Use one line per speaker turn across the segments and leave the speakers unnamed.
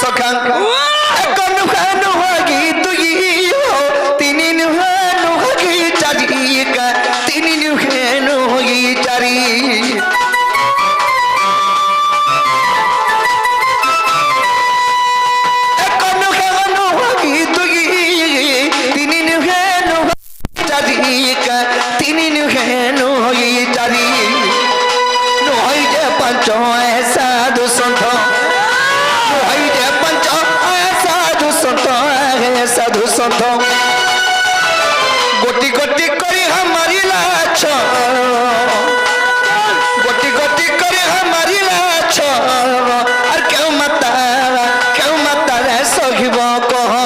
सखा एक नुहा नुहागी तुई हो तीन नुहा नुहागी चारी का तीन नुहे नुहागी चारी एक नुहा नुहागी तुई तीन नुहे नुहागी चारी का तीन नुहे नुहागी चारी नुहाई जे पंचो ऐसा दुसंत साधु संत गोटी गोटी करी हमारी लाछ गोटी गोटी करी हमारी लाछ और क्यों मता रे सहिब कह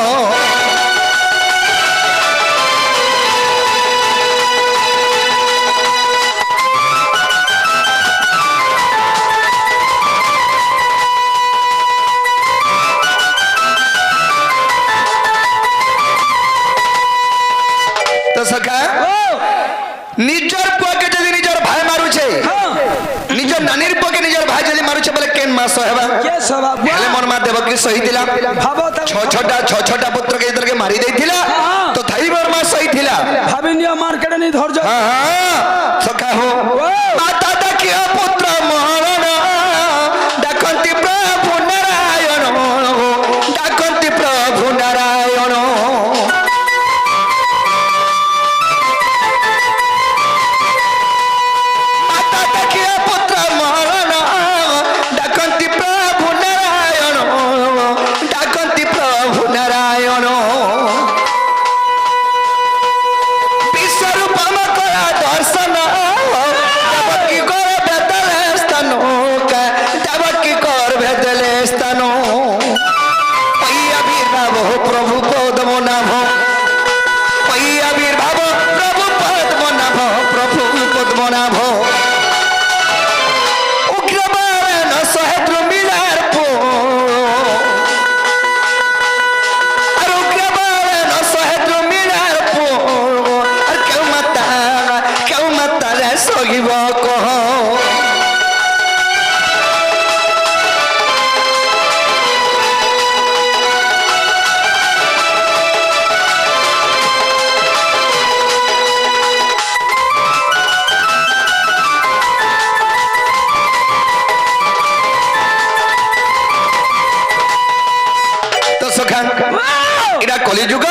निजर पुआके जदि निजर भाई मारुछे निजर नानीर पुआके निजर भाई जदि मारुछे बोले केन मास हेबा के सवा हेले मन मा देवकी सही दिला भाबो त छोटा पुत्र के इधर के मारी देथिला तो थाई मोर मा सही थिला भाबिनिया मार्केट नि धरज हां सखा हो माता देखियो पुत्र मरण डाकंती प्रभु नारायण डाकंती प्रभु नारायण कलिजुग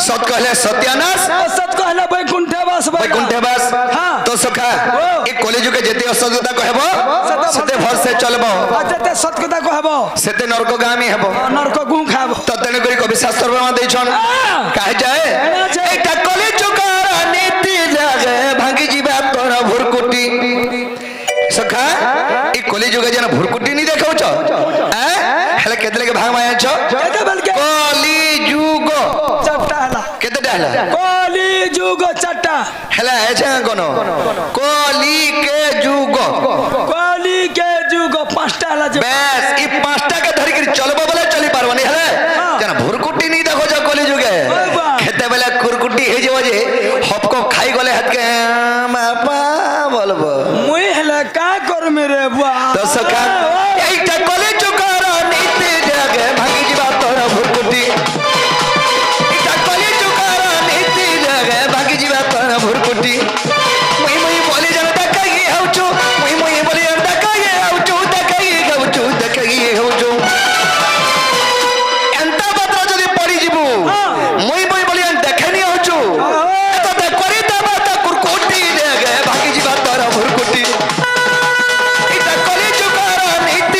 सत कहले सत्यानाश सत कहले वैकुंठवास हां तो सखा ए कलिजुग जेते असत्यता कहबो सेते भर से चलबो जेते सत्यता कहबो सेते नरक गामी हेबो नरक गु खाबो त तेने करी कवि शास्त्र में दैछन काहे जाए एटा कलिजुग नीति जागे भांगी जीवा तोर भुरकुटी सखा ए कलिजुग जेना भुरकुटी नि देखौ छ हेले केतले के भाग माया छ केते बल के कलिजुग चट्टा हला केते डाला कलिजुग चट्टा हला एछा कोनो कली के जुग पांचटा हला बस ई पांचटा के धरि के चलबो बोले चली पारबनी हले जना भुरकुटी नि देखो छ कलिजुगे केते बेला कुरकुटी हे जेबो जे हपको खाई गले हाथ के मापा बोलबो मुई हला का कर मेरे बुआ तो सका एटा कलिजुग नीति जागे भागी जीवा तोर भुरकुटी एटा कलिजुग नीति जागे भागी जीवा तोर भुरकुटी मुई बोली जनता कही हउचु मुई बोली जनता कही हउचु देखई हउचु एंता बात जदी पड़ी जीबू मुई बोली देखनी हउचु तो दे करी दबा त कुरकुटी जागे भागी जीवा तोर भुरकुटी एटा कलिजुग नीति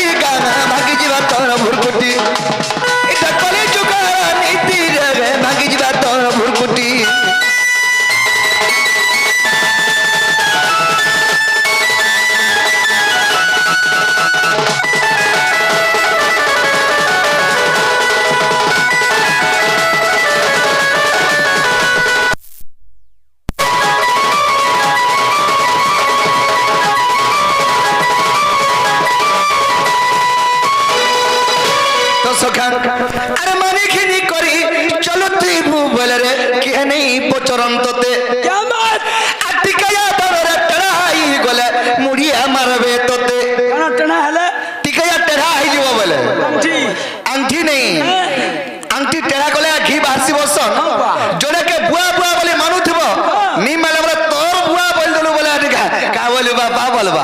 बोलबा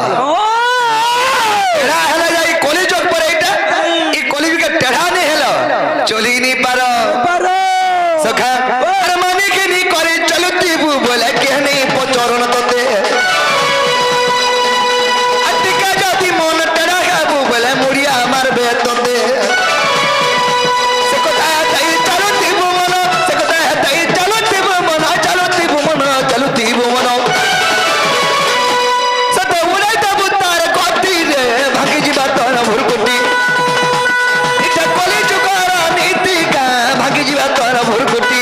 टेढ़ा हेला जाई कलिजुग पर एटा ई कलिजुग के टेढ़ा नहीं हेलो चली नहीं पारो सखा अरे माने के नहीं करे चलती बु बोले के नहीं पचरन तते अटिका जाती मन टेढ़ा खाबू बोले मुड़िया मार बे तते से कोता ताई चलती बु मन से कोता ताई चलती बु मन चलती बु मन चलती बु मन सत उड़ाई त बुतार कोती रे भागी जीवा तोर भुरकुटी इटा कली जुगार नीति का भागी जीवा तोर भुरकुटी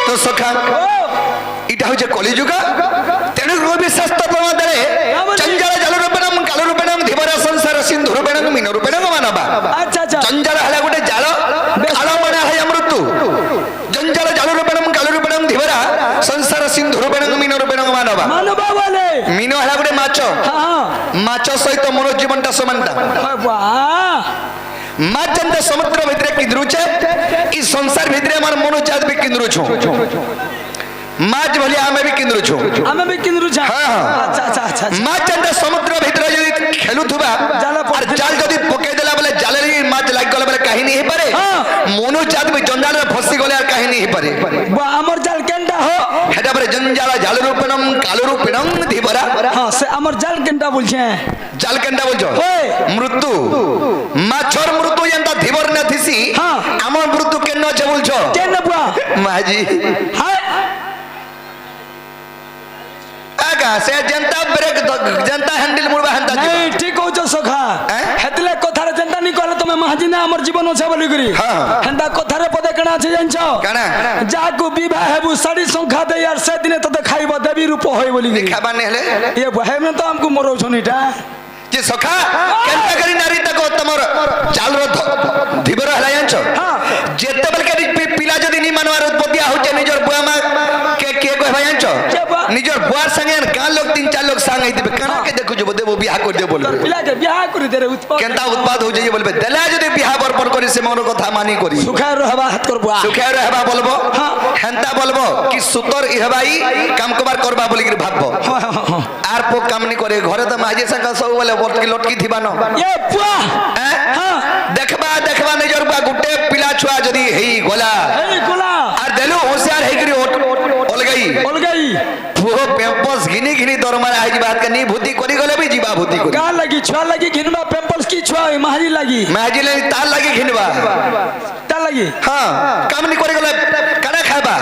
तो सखा इटा हो कलिजुग तेणु रवि शास्त्र प्रमादरे चंचल जल रूपेणम काल रूपेणम धीवरा संसार सिंधु रूपेणम मीन रूपेणम मानवा
अच्छा अच्छा
चंचल हला गोटे जाल काल मणा है मृत्यु चंचल जल रूपेणम काल रूपेणम धीवरा संसार सिंधु रूपेणम मीन रूपेणम मानवा
मानवा वाले
मीन हला गोटे माछ माछ सहित मोर जीवनटा समानता
वाह
माछ जंता समुद्र भितरे किंद्रुचे ई संसार भितरे हमर मनुजात भी किंद्रुछु माछ भलिया हमें भी किंद्रुछु
हमें भी किंद्रु छा
हां हां
अच्छा अच्छा अच्छा
माछ जंता समुद्र भितरे जदी खेलुथुबा और जाल जदी पके देला बेले जाले माछ लाग गले बेले काहे नहीं पारे मनुजात भी जंजाल में फसी गले और काहे नहीं पारे
वाह हमर जाल केंडा हो
हेटा पर जंजाल जाल रूपेणम काल रूपेणम धीवरा
हां से हमर जाल केंडा बोलछे
जाल केंडा बोलछो मृत्यु माछर मृत्यु जंता धीवर न थिसी हमर मृत्यु केन छ बोलछो
केन बुआ
माजी
हाय
आगा से जनता ब्रेक जनता हैंडल मुड़बा हंता
नहीं ठीक हो जो सखा हेतले कथारे जनता नहीं कहले तमे महाजिना हमर जीवन छै बोली करी हंदा कथारे पदे कणा छै जानछो
कणा
जाको विवाह हेबु साड़ी संख्या दे यार से दिने तते खाइबो देवी रूप होय बोली करी
खाबा ने हेले
ये बहे में तो हमको मरो छोनीटा
जे सखा केनता करी नारी तको तमर चाल रो धीबर हला जानछो जेते बल के पिला जदी नि मानवार उत्पत्ति हो जे निजर बुआ मा के कहबा जानछो निजर बुआर संगे गां लोग तीन चार लोग संग आइते कना के देखु जो देबो बियाह कर दे बोल
पिला के बियाह करि दे रे उत्पत्ति
केनता उत्पाद हो जे बोलबे देला जदी बियाह बरपर करी से मोर कथा मानी करी
सुखा रहबा हाथ करबो
सुखा रहबा बोलबो हेंता बोलबो कि सुतर इहबाई काम कबार करबा बोली के भाबबो आर पो काम नि करे घरे त माजे संग सब बोले लटकी थिबा न
ये पुआ
देखबा देखबा निजर बा गुटे पिला छुआ जदी हेई गोला आर देलु होशियार हेई करी ओल गई वो पेम्पल्स घिनी घिनी दरमार आइ जी बात के नी भूति करी गले भी जीवा भूति करी
का लगी छुआ लगी घिनबा पेम्पल्स की छुआ माही लगी
तार लगी घिनबा
तार लगी
हां काम नि करी गले कना खाबा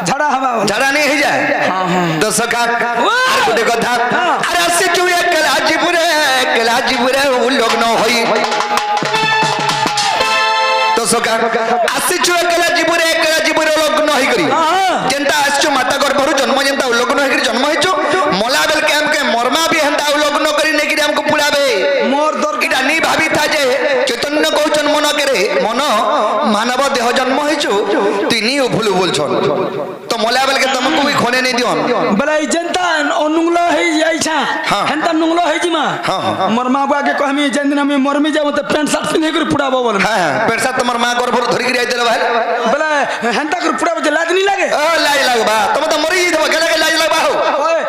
झड़ा हवा
झड़ा नहीं हो जाए तो सखा आर गुटे कथा अरे अस्सी चुए कलाजीपुरे उ लोग न होई तो सखा अस्सी चुए कलाजीपुरे लोग न होई करी जेंता आछो माता गर्भरु जन्म जेंता लोग न होई करी जन्म हेचो मोला बेल के हम के मरमा भी हंता लोग न करी ने कि हमको पुराबे मोर दर किटा नी भाबी था जे चैतन्य को जन्म न करे मन मानव देह जन्म हेचो तिनी भूल बोलछन तो मोला बेल के तुमको भी खोने नहीं दियोन
बले जनता अनुंगलो है जाइछा हंता नुंगलो है जिमा मोर मां बुआ के कहमी जेन दिन हम मरमी जाबो त पैंट शर्ट पिन्हे कर पुड़ाबो बोल
हां पैंट शर्ट तमर मां कर भर धरि के आइ देला भाई
बले हंता कर पुड़ाबो जे लाज नहीं लागे
लाज लागबा तुम त मरी देबा गले के लाज लागबा हो
ओए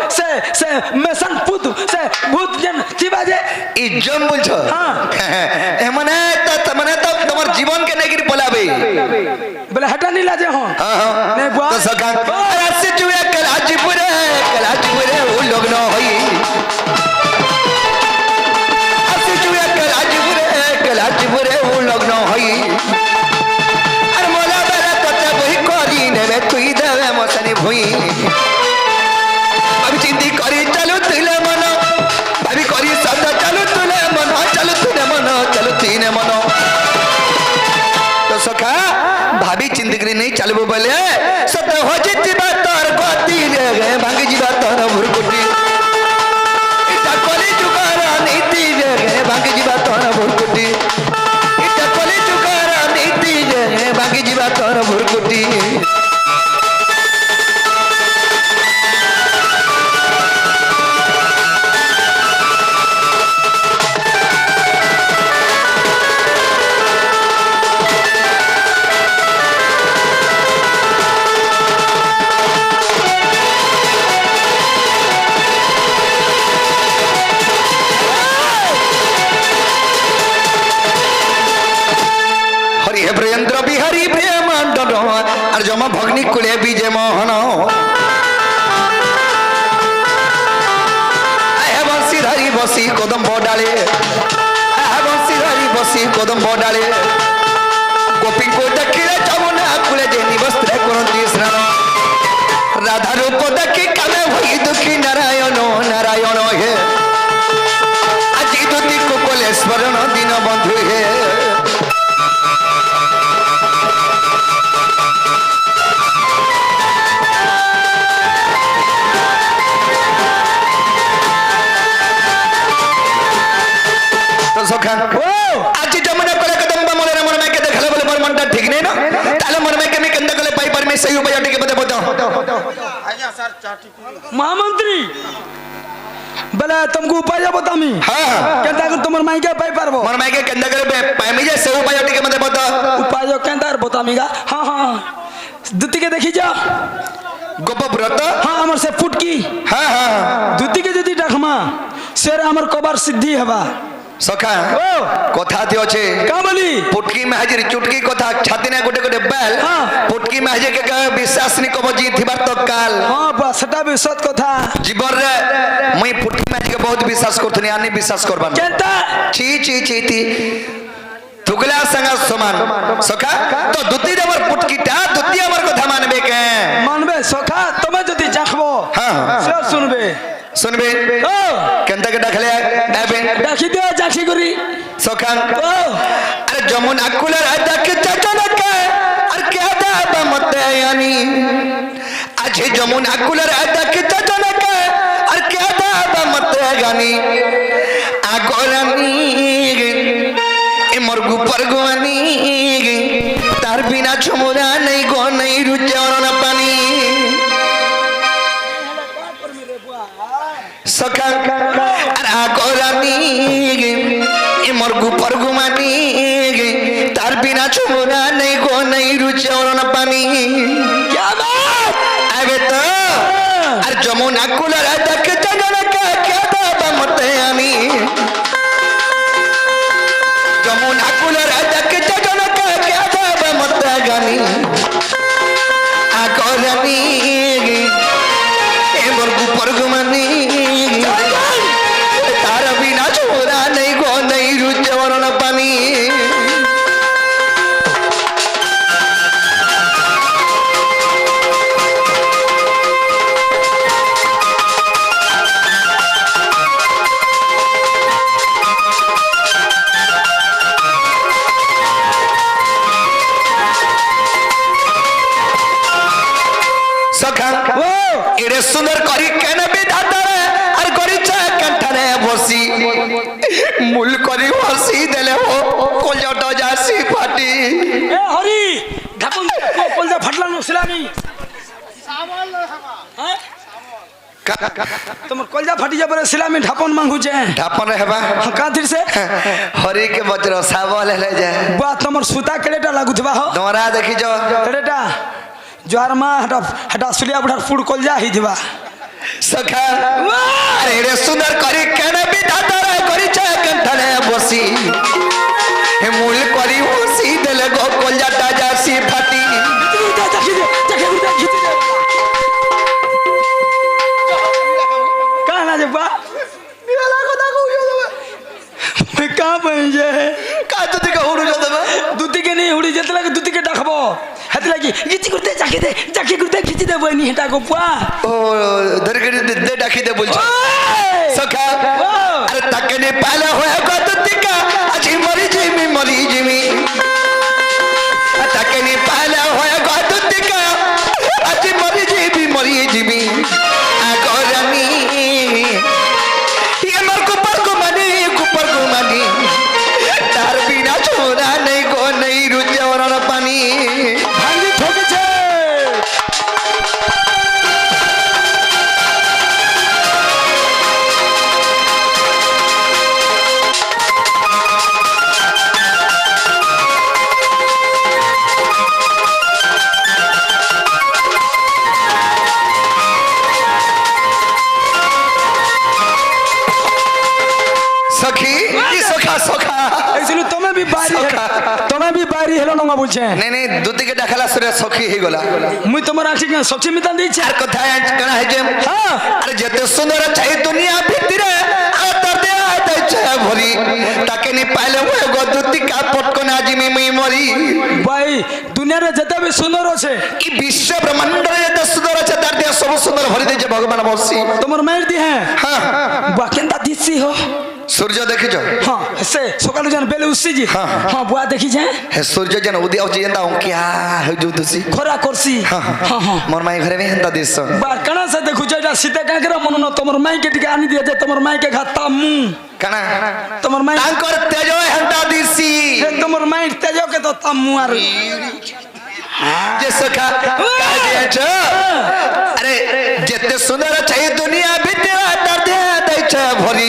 से मेसन पुत से भूत जन की बाजे
ई जम बोलछो हां एमने त तमर जीवन के नहीं गिर पलाबे
बले हटा नहीं लाजे हो
नहीं बुआ तो सका ऐसे जुए कलाजीपुरे उ लोग न होई ऐसे जुए कलाजीपुरे उ लोग न होई अरे मोला बेरा तते बही करी नेबे तुई देवे मसनी भुई अब चिंती करी चलो तुले मन भाभी करी सदा चलो तुले मन चलो तुले मन चलो तीने मन तो सखा भाभी चिंतकरी नहीं चलबो बोले सत हो जितबा तोर गति रे भांग जीवा तोर भुरकुटी इटा कोली जुगारा नीति रे भांग जीवा तोर भुरकुटी বীরেন্দ্র বিহারী প্রেমান্ডন আর জমা ভগ্নি কুলে বিজে মোহন বংশীধারী বসি কদম্ব ডালে বংশীধারী বসি কদম্ব ডালে গোপীଙ୍କୁ ଦେଖିଲେ ଯମୁନା କୂଳେ ଯେ ନିବସ୍ତ୍ରେ କରନ୍ତି ସ୍ନାନ ରାଧା ରୂପ ଦେଖି କାମେ ହୋଇ ଦୁଃଖୀ ନାରାୟଣ ନାରାୟଣ ହେ ଆଜି ଦୁତିକୁ କଲେ ସ୍ମରଣ ଦିନ ବନ୍ଧୁ ହେ তো সখা আজি যমুনা কূলে কদম্ব মূলে মন মেকে দেখলে বলে মোর মনটা ঠিক নেই না তাহলে মন মেকে আমি কেন্দ্র কলে পাই পারমি সেই উপায় টিকে বতে বতো
महामंत्री बोले तुमको उपाय बतामी
हां
केंता को तुमर माई के पाई पारबो
मोर मेके केंद्र कले पाइमी जे সেই উপায় টিকে বতে বতো
उपाय केंता बतामीगा हां हां दुती के देखि जा
गोपव्रत
हां हमर से फुटकी
हां हां
दुती के जदी देखमा शेर हमर कबर सिद्धि हेबा
सखा कथा ती अछि
का बोली
पुटकी में हाजिर चुटकी कथा छाती ने गोटे गोटे बैल
हां
पुटकी में हाजिर के विश्वास नि कब जी थिबार तो काल
हां बस सेटा भी सत कथा
जीवन रे मई पुटकी में हाजिर बहुत विश्वास करथनी आनी विश्वास करबान
केंता
छी छी छी ती थुगला संग समान सखा तो दुती देवर पुटकीटा दुती हमर कथा मानबे के
मानबे सखा तमे जदी जाखबो
हां
से सुनबे
सुनबे
ओ
केंता के डाखले आबे
देखि दे जाखी करी
सखा
ओ
अरे जमुना कूले देख चचनक और क्या दाबा मत यानी आज जमुना कूले देख चचनक और क्या दाबा मत यानी आगोरानी ए मरगु परगुआनी तार बिना छमुरा नहीं गो नहीं रुचौन पानी सखा अरे आगोरानी ए मरगु परगुमानी तार बिना छमुरा नहीं गो नहीं रुचौन पानी
क्या बात
आवे तो अरे जमुना कूले देख चचनक क्या दाबा मत यानी जमुना कूले देख चचनक क्या दाबा मत गानी आगोरानी ए मरगु परगुमानी तार बिना छोरा नहीं गो नहीं रुचौन पानी सखा एरे सुंदर करी केने विधाता रे और करी चा कंठने बसी मूल करी बसी देले हो कोलजट जासी फाटी
ए हरी ढापन कोलजा फटला न इस्लामी हां तुमर कोलजा फटी जा पर इस्लामी ढापन मांगु छे
ढापन हेबा
काथिर से
हरी के वज्र सावल ले जाए
बा तुमर सूता केलेटा लागुथबा हो
दोरा देखि जो
केलेटा जोर मा हटा हटा सुलिया बढा फुड कोलजा ही दिबा
सखा अरे रे सुंदर करी केने विधाता रे करी चा कंठने बसी हे मूल करी बसी देले गो कोलजट जासी फाटी
कहना जे बा निला कथा कहू मैं का बन जे
का दुती के हुडु जदबा
दुती के नहीं हुडी जतला के दुती के डाखबो हत लगी गीची करते जाके करते खींची दे बनी हटा को पुआ
ओ दरगड़ी दे डाकी दे बोल सखा अरे तके ने पाला होया को दुती का अजी मरी जिमी तके ने पाला होया को दुती का अजी मरी जिमी आगोरानी ये मर को पर को मानी तार बिना छोरा नहीं गो नहीं रुचौन पानी
भांगी ठोके छे বাইরে
সখা।
তুমি বি বাইরে হেলো নঙ্গা বলছে
নেই নেই দুদিকে দেখালা সুরে সখী হয়ে গলা
মুই তোমার আছি কেন সখী মিতান দিচ্ছে
আর কোথায় কেন হয়েছে
হ্যাঁ
আরে যেতে সুন্দর চাই দুনিয়া ভিতরে আতাতে আইছে ভরি তাকে নি পাইলে ওই গদুতিকা পটকনে আজি মুই মরি
ভাই দুনিয়ারে যেতে বি সুন্দর আছে
এই বিশ্ব ব্রহ্মাণ্ডরে যেতে সুন্দর আছে তার দিয়ে সব সুন্দর ভরি দিয়েছে ভগবান বর্ষি
তোমার মায়ের দি হ্যাঁ
হ্যাঁ
বুয়া কেনটা দিচ্ছি হো
সূর্য দেখিছ
হ্যাঁ সে সকালে যেন বেলে উঠছি জি
হ্যাঁ, হ্যাঁ।
হ্যাঁ বুয়া দেখিছে
হে সূর্য যেন উদি আউছি যেন অঙ্কিয়া হই যাউতছি
খরা করছি হ্যাঁ হ্যাঁ
মোর মাই ঘরে বি হেন্তা দিছ
বার কানা সে দেখুছ এটা সীতা কাকেরা মন ন তোমার মাইকে টিকে আনি দিয়ে যে তোমার মাইকে খাতাম
কানা
তোমার মাই
তাঙ্কর তেজ হেন্তা দিছি
তোমার মাইর তেজকে তো তামু আর
যে সখা কাজ দিয়েছ আরে যেতে সুন্দর চাই দুনিয়া ভিতরে তার দিয়ে দিয়েছে ভরি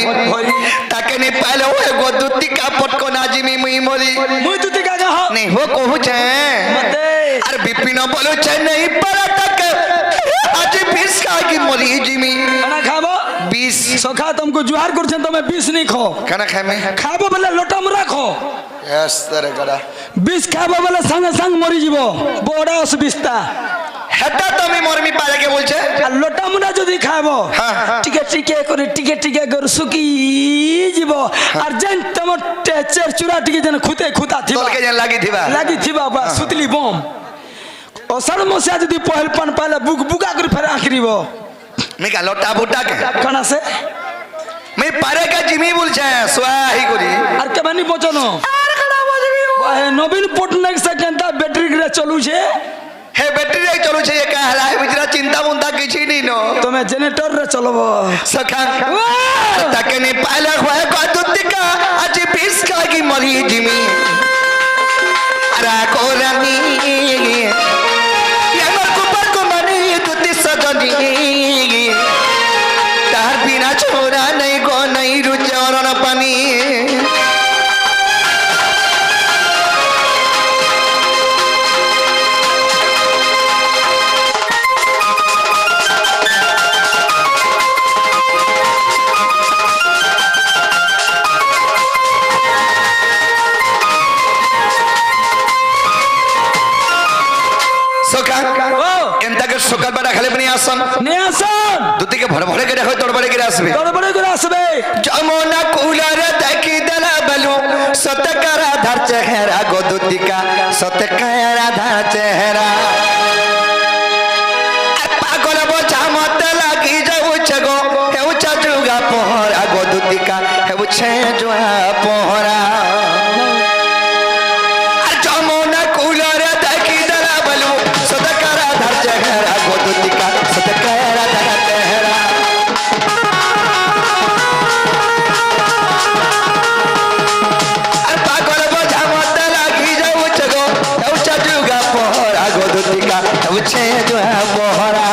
তাকে নি পাইলে ওই গদুতিকা পটকনে আজি মুই মরি
মুই তুই কাকা হ
नहीं हो कहूचे
মতে
अरे बिपिन बोलुचे नहीं पर तक आज बीस का की मरी जिमी
खाना खाबो
20
सखा तुमको जुहार करछन तमे 20 नहीं खो
खाना खाए में
खाबो बोले लोटा में राखो
यस तेरे गड़ा
20 खाबो बोले संग संग मरी जीवो बड़ा असबिस्ता
हेटा तो मी मरमी पाले के बोलछे
আর লোটা মুনা যদি খাবো টিকে টিকে করে শুকি জীব আর জান তোমার টেচের চূড়া টিকে যেন খুতে খুতা থিবা
तोल के जन लागी थीबा
লাগি থিবা বা সুতলি বম অসার মশা যদি পহল পান পালে বুক বুকা করে ফের আখরিব
मैं का लोटा बुटा के
কোন আছে
मैं पारे का जिमी बोलछे स्वाही करी
আর কেমানি বচনো
আর कड़ा बजबी
নবীন পটনায়ক সে কেনতা ব্যাটারি রে চলুছে
हे बैटरी रे चलो छे का हला है बिचरा चिंता मुंता किछि नहीं नो
তুমি জেনারেটর রে চলবো
सखा ताके नहीं पाले होए गदुतिका आज बीस का की मरी जिमी अरे कोरानी यामर कुपर को मनी दुति सजनी तार बिना छोरा नहीं गो नहीं रुचे और न पानी सखा
ও
एंता के सकाल बेला खाली बनी आसन
নে আসন
दुति के भड़ भड़े के देखो तोड़ बड़े के आसबे
তড়বড়ে করে আসবে
जमुना कूलर देखी दला बलू सतकरा धर चेहरा गोदुतिका सतकरा धर चेहरा पागल बोझा मत लगी जाऊ छगो हे उचा जुगा पोहरा गोदुतिका हे उछे जुआ पोहरा जमुना कूलर देखी दला बलू सतकरा धर चेहरा गोदुतिका सतकरा धर चेहरा पागल बोझा मत लगी जाऊ छगो उचा जुगा पोहरा गोदुतिका उछे जुआ पोहरा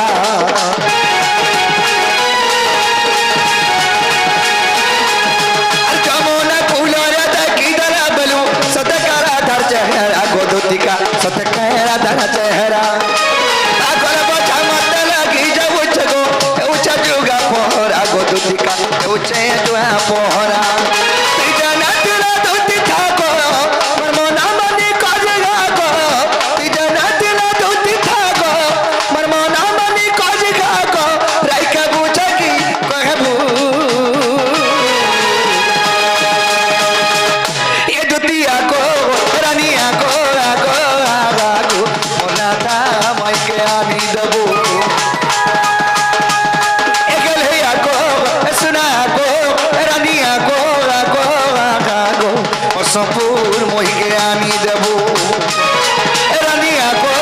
जमुना कूलर देखी दला बलू सतकरा धर चेहरा गोदुतिका सतकरा धर चेहरा पागल बोझा मत लगी जाऊ छगो उचा जुगा पोहरा गोदुतिका उछे जुआ पोहरा सपूर मोहि के आनी देबू रानिया को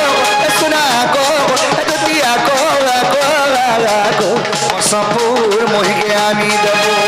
सुना को दुतिया को सपूर मोहि के आनी देबू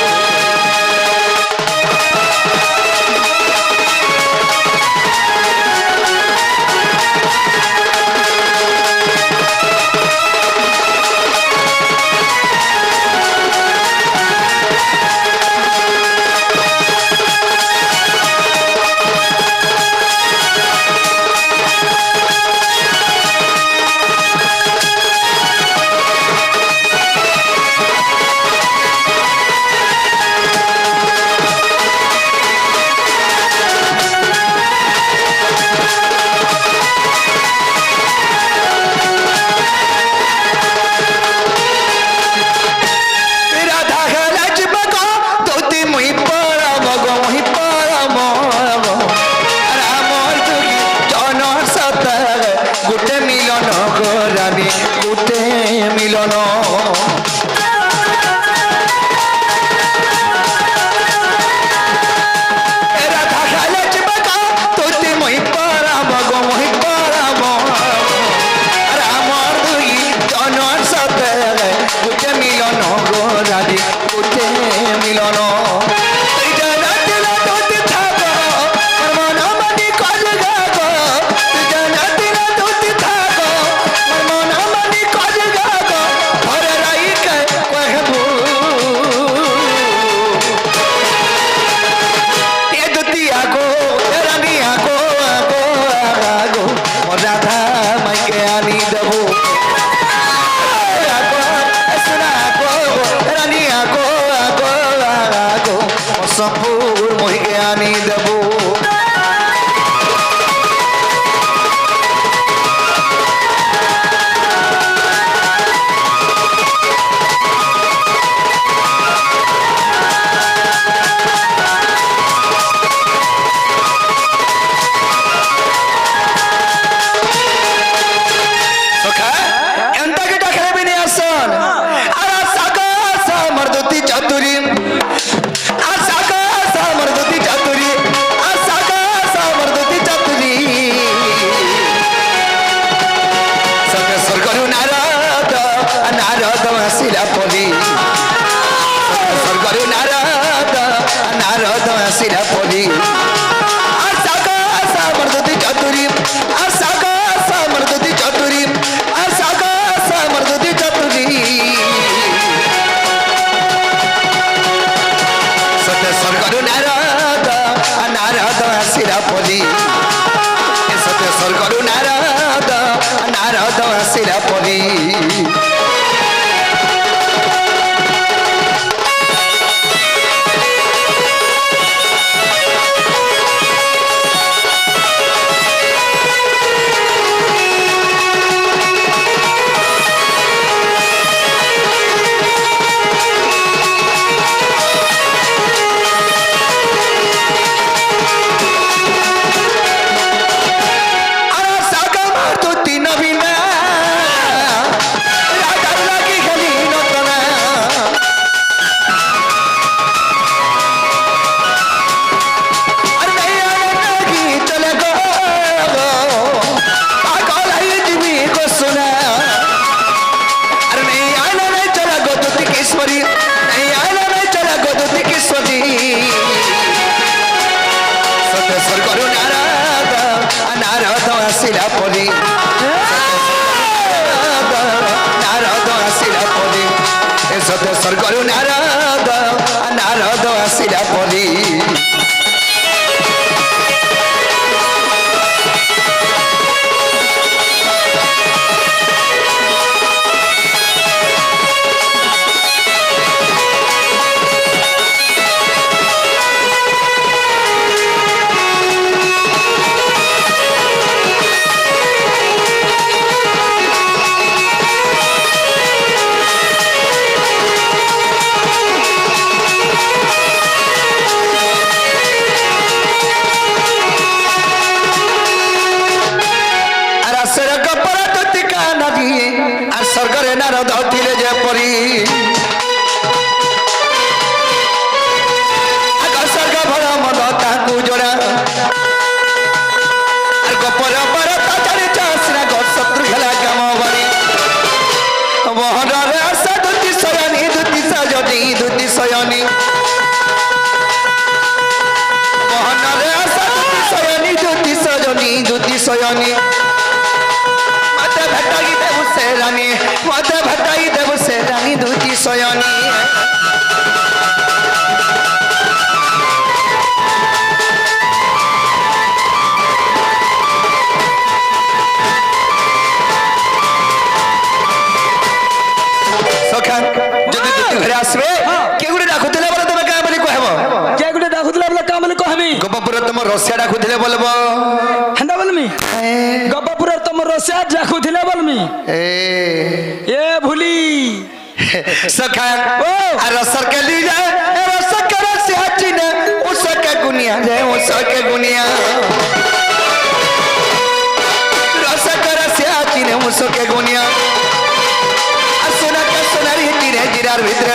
मर्दती चातुरी आशा का आशा मर्दती चातुरी आशा का आशा मर्दती चातुरी सत्य स्वर्गरु नारद नारद हसिला परी स्वर्गरु नारद नारद हसिला परी आशा का आशा मर्दती चातुरी आशा का आशा मर्दती चातुरी आशा का आशा मर्दती चातुरी सत्य स्वर्गरु नारद नारद हसिला परी सत्य स्वर्गरु नारद नारद हसिला परी स्वर्गरु नारद नारद हसिला परी स्वर्गरे नारद थिले जेपरी स्वर्ग भर मद ताकू जोड़ा गोपर पर शत्रु खेला काम बनी मोहन आशा दुति सयनी दुति सजनी दुति सयनी मोहन आशा दुति सयनी दुति सजनी दुति सयनी रानी मत भटाई देव से रानी दूती सयनी सखा जदि दूती घरे आसबे के गुडे डाकुतले बोले तमे का बोली कहबो के गुडे डाकुतले बोले का बोली कहबी गोपापुर तुम रसिया डाकुतले बोलबो हंदा बोलमी गोपापुर तुम रसिया डाकुतले बोलमी ए भूली सखा ओ रसर के ली जाए रसर के रसिया चिने उसके गुनिया रे उसके गुनिया रसर के रसिया चिने उसके गुनिया सुना के सुनारी गिरार भीतर